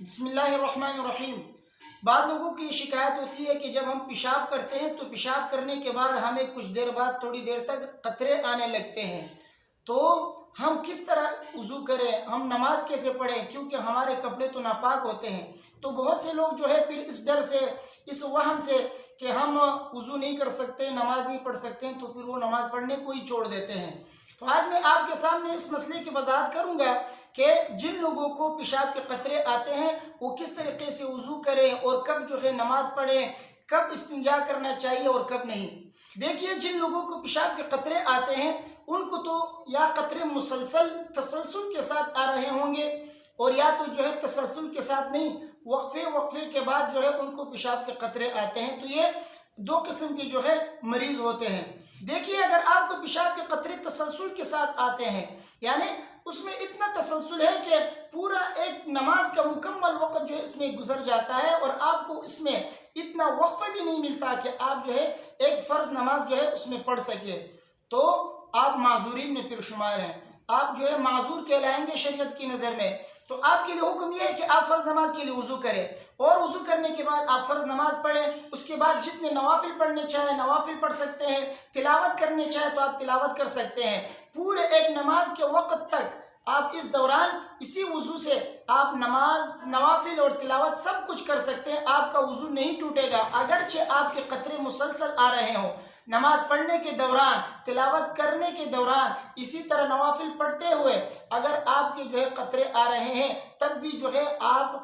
بسم اللہ الرحمن الرحیم۔ بعض لوگوں کی یہ شکایت ہوتی ہے کہ جب ہم پیشاب کرتے ہیں تو پیشاب کرنے کے بعد ہمیں کچھ دیر بعد تھوڑی دیر تک قطرے آنے لگتے ہیں، تو ہم کس طرح وضو کریں، ہم نماز کیسے پڑھیں کیونکہ ہمارے کپڑے تو ناپاک ہوتے ہیں۔ تو بہت سے لوگ جو ہے پھر اس ڈر سے، اس وہم سے کہ ہم وضو نہیں کر سکتے، نماز نہیں پڑھ سکتے، تو پھر وہ نماز پڑھنے کو ہی چھوڑ دیتے ہیں۔ تو آج میں آپ کے سامنے اس مسئلے کی وضاحت کروں گا کہ جن لوگوں کو پیشاب کے قطرے آتے ہیں وہ کس طریقے سے وضو کریں اور کب جو ہے نماز پڑھیں، کب استنجا کرنا چاہیے اور کب نہیں۔ دیکھیے، جن لوگوں کو پیشاب کے قطرے آتے ہیں ان کو تو یا قطرے تسلسل کے ساتھ آ رہے ہوں گے، اور یا تو جو ہے تسلسل کے ساتھ نہیں، وقفے کے بعد جو ہے ان کو پیشاب کے قطرے آتے ہیں۔ تو یہ دو قسم کے جو ہے مریض ہوتے ہیں۔ دیکھیے، اگر آپ کو پیشاب کے قطرے تسلسل کے ساتھ آتے ہیں، یعنی اس میں اتنا تسلسل ہے کہ پورا ایک نماز کا مکمل وقت جو ہے اس میں گزر جاتا ہے اور آپ کو اس میں اتنا وقفہ بھی نہیں ملتا کہ آپ جو ہے ایک فرض نماز جو ہے اس میں پڑھ سکے، تو آپ معذورین میں پھر شمار ہیں، آپ جو ہے معذور کہلائیں گے شریعت کی نظر میں۔ تو آپ کے لیے حکم یہ ہے کہ آپ فرض نماز کے لیے وضو کریں، اور وضو کرنے کے بعد آپ فرض نماز پڑھیں۔ اس کے بعد جتنے نوافل پڑھنے چاہیں نوافل پڑھ سکتے ہیں، تلاوت کرنے چاہیں تو آپ تلاوت کر سکتے ہیں۔ پورے ایک نماز کے وقت تک آپ اس دوران اسی وضو سے آپ نماز، نوافل اور تلاوت سب کچھ کر سکتے ہیں، آپ کا وضو نہیں ٹوٹے گا، اگرچہ آپ کے قطرے مسلسل آ رہے ہوں۔ نماز پڑھنے کے دوران، تلاوت کرنے کے دوران، اسی طرح نوافل پڑھتے ہوئے اگر آپ کے جو ہے قطرے آ رہے ہیں تب بھی جو ہے آپ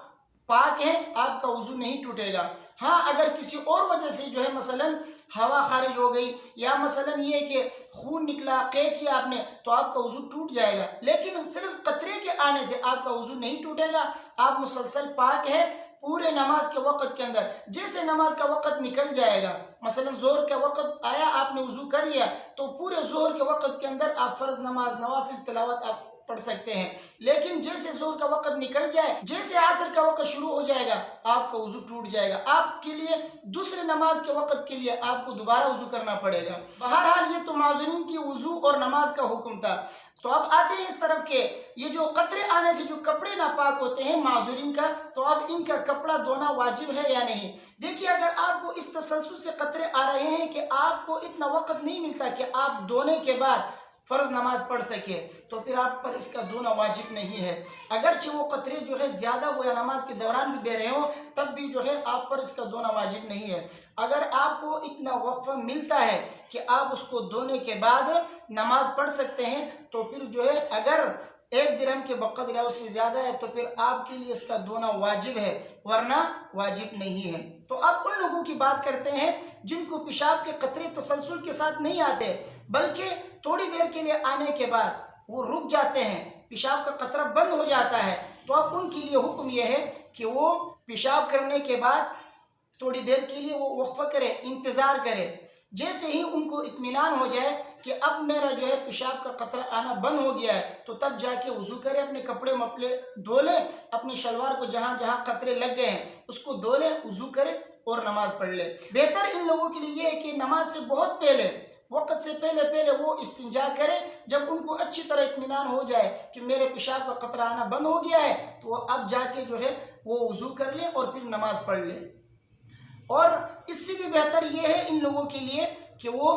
پاک ہیں، آپ کا وضو نہیں ٹوٹے گا۔ ہاں، اگر کسی اور وجہ سے جو ہے مثلاً ہوا خارج ہو گئی، یا مثلاً یہ کہ خون نکلا، قے کیا آپ نے، تو آپ کا وضو ٹوٹ جائے گا، لیکن صرف قطرے کے آنے سے آپ کا وضو نہیں ٹوٹے گا، آپ مسلسل پاک ہے پورے نماز کے وقت کے اندر۔ جیسے نماز کا وقت نکل جائے گا، مثلاً ظہر کا وقت آیا، آپ نے وضو کر لیا، تو پورے ظہر کے وقت کے اندر آپ فرض نماز، نوافل، تلاوت آپ پڑھ سکتے ہیں، لیکن جیسے ظہر کا وقت نکل جائے، جیسے عصر کا وقت شروع ہو جائے گا، آپ کا وضو ٹوٹ جائے گا، آپ کے لیے دوسرے نماز کے وقت کے لیے آپ کو دوبارہ وضو کرنا پڑے گا۔ بہرحال یہ تو معذورین کی وضو اور نماز کا حکم تھا۔ تو اب آتے ہیں اس طرف کہ یہ جو قطرے آنے سے جو کپڑے ناپاک ہوتے ہیں معذورین کا، تو اب ان کا کپڑا دھونا واجب ہے یا نہیں۔ دیکھیے، اگر آپ کو اس تسلسل سے قطرے آ رہے ہیں کہ آپ کو اتنا وقت نہیں ملتا کہ آپ دھونے کے بعد فرض نماز پڑھ سکے، تو پھر آپ پر اس کا دھونا واجب نہیں ہے، اگرچہ وہ قطرے جو ہے زیادہ ہو یا نماز کے دوران بھی بہ رہے ہوں، تب بھی جو ہے آپ پر اس کا دھونا واجب نہیں ہے۔ اگر آپ کو اتنا وقفہ ملتا ہے کہ آپ اس کو دھونے کے بعد نماز پڑھ سکتے ہیں، تو پھر جو ہے اگر 1 درہم کے بقدر یا اس سے زیادہ ہے تو پھر آپ کے لیے اس کا دھونا واجب ہے، ورنہ واجب نہیں ہے۔ تو اب ان لوگوں کی بات کرتے ہیں جن کو پیشاب کے قطرے تسلسل کے ساتھ نہیں آتے، بلکہ تھوڑی دیر کے لیے آنے کے بعد وہ رک جاتے ہیں، پیشاب کا قطرہ بند ہو جاتا ہے۔ تو اب ان کے لیے حکم یہ ہے کہ وہ پیشاب کرنے کے بعد تھوڑی دیر کے لیے وہ وقفہ کرے، انتظار کرے۔ جیسے ہی ان کو اطمینان ہو جائے کہ اب میرا جو ہے پیشاب کا قطرہ آنا بند ہو گیا ہے، تو تب جا کے وضو کرے، اپنے کپڑے مپڑے دھو لیں، اپنے شلوار کو جہاں جہاں قطرے لگ گئے ہیں اس کو دھو لیں، وضو کرے اور نماز پڑھ لے۔ بہتر ان لوگوں کے لیے یہ ہے کہ نماز سے بہت پہلے، وقت سے پہلے وہ استنجا کرے۔ جب ان کو اچھی طرح اطمینان ہو جائے کہ میرے پیشاب کا قطرہ آنا بند ہو گیا ہے، تو وہ اب جا کے جو ہے وہ وضو کر لیں اور پھر نماز پڑھ لیں۔ اور اس سے بھی بہتر یہ ہے ان لوگوں کے لیے کہ وہ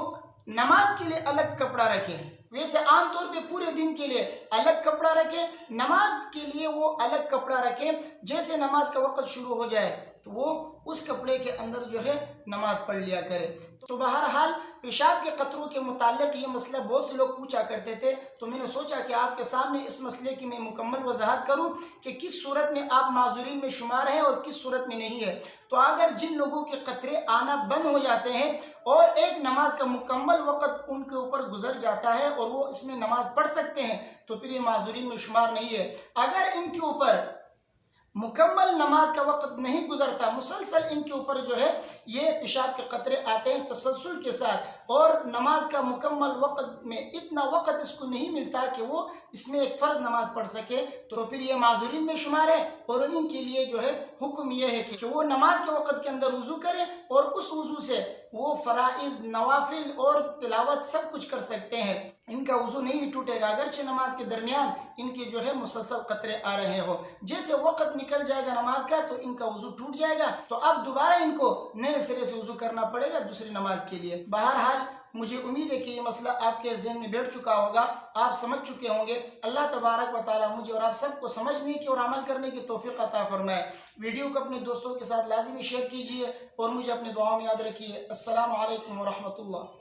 نماز کے لیے الگ کپڑا رکھیں۔ ویسے عام طور پہ پورے دن کے لیے الگ کپڑا رکھیں، نماز کے لیے وہ الگ کپڑا رکھیں۔ جیسے نماز کا وقت شروع ہو جائے تو وہ اس کپڑے کے اندر جو ہے نماز پڑھ لیا کرے۔ تو بہرحال پیشاب کے قطروں کے متعلق یہ مسئلہ بہت سے لوگ پوچھا کرتے تھے، تو میں نے سوچا کہ آپ کے سامنے اس مسئلے کی میں مکمل وضاحت کروں کہ کس صورت میں آپ معذورین میں شمار ہیں اور کس صورت میں نہیں ہے۔ تو اگر جن لوگوں کے قطرے آنا بند ہو جاتے ہیں اور ایک نماز کا مکمل وقت ان کے اوپر گزر جاتا ہے اور وہ اس میں نماز پڑھ سکتے ہیں، تو پھر یہ معذورین میں شمار نہیں ہے۔ اگر ان کے اوپر مکمل نماز کا وقت نہیں گزرتا، مسلسل ان کے اوپر جو ہے یہ پیشاب کے قطرے آتے ہیں تسلسل کے ساتھ، اور نماز کا مکمل وقت میں اتنا وقت اس کو نہیں ملتا کہ وہ اس میں ایک فرض نماز پڑھ سکے، تو پھر یہ معذورین میں شمار ہے، اور ان کے لیے جو ہے حکم یہ ہے کہ وہ نماز کے وقت کے اندر وضو کریں اور اس وضو سے وہ فرائض، نوافل اور تلاوت سب کچھ کر سکتے ہیں۔ ان کا وضو نہیں ٹوٹے گا، اگرچہ نماز کے درمیان ان کے جو ہے مسلسل قطرے آ رہے ہو۔ جیسے وقت نکل جائے گا نماز کا تو ان کا وضو ٹوٹ جائے گا، تو اب دوبارہ ان کو نئے سرے سے وضو کرنا پڑے گا دوسری نماز کے لیے۔ بہرحال مجھے امید ہے کہ یہ مسئلہ آپ کے ذہن میں بیٹھ چکا ہوگا، آپ سمجھ چکے ہوں گے۔ اللہ تبارک و تعالیٰ مجھے اور آپ سب کو سمجھنے کی اور عمل کرنے کی توفیق عطا فرمائے۔ ویڈیو کو اپنے دوستوں کے ساتھ لازمی شیئر کیجیے اور مجھے اپنے دعاؤں میں یاد رکھیے۔ السلام علیکم ورحمۃ اللہ۔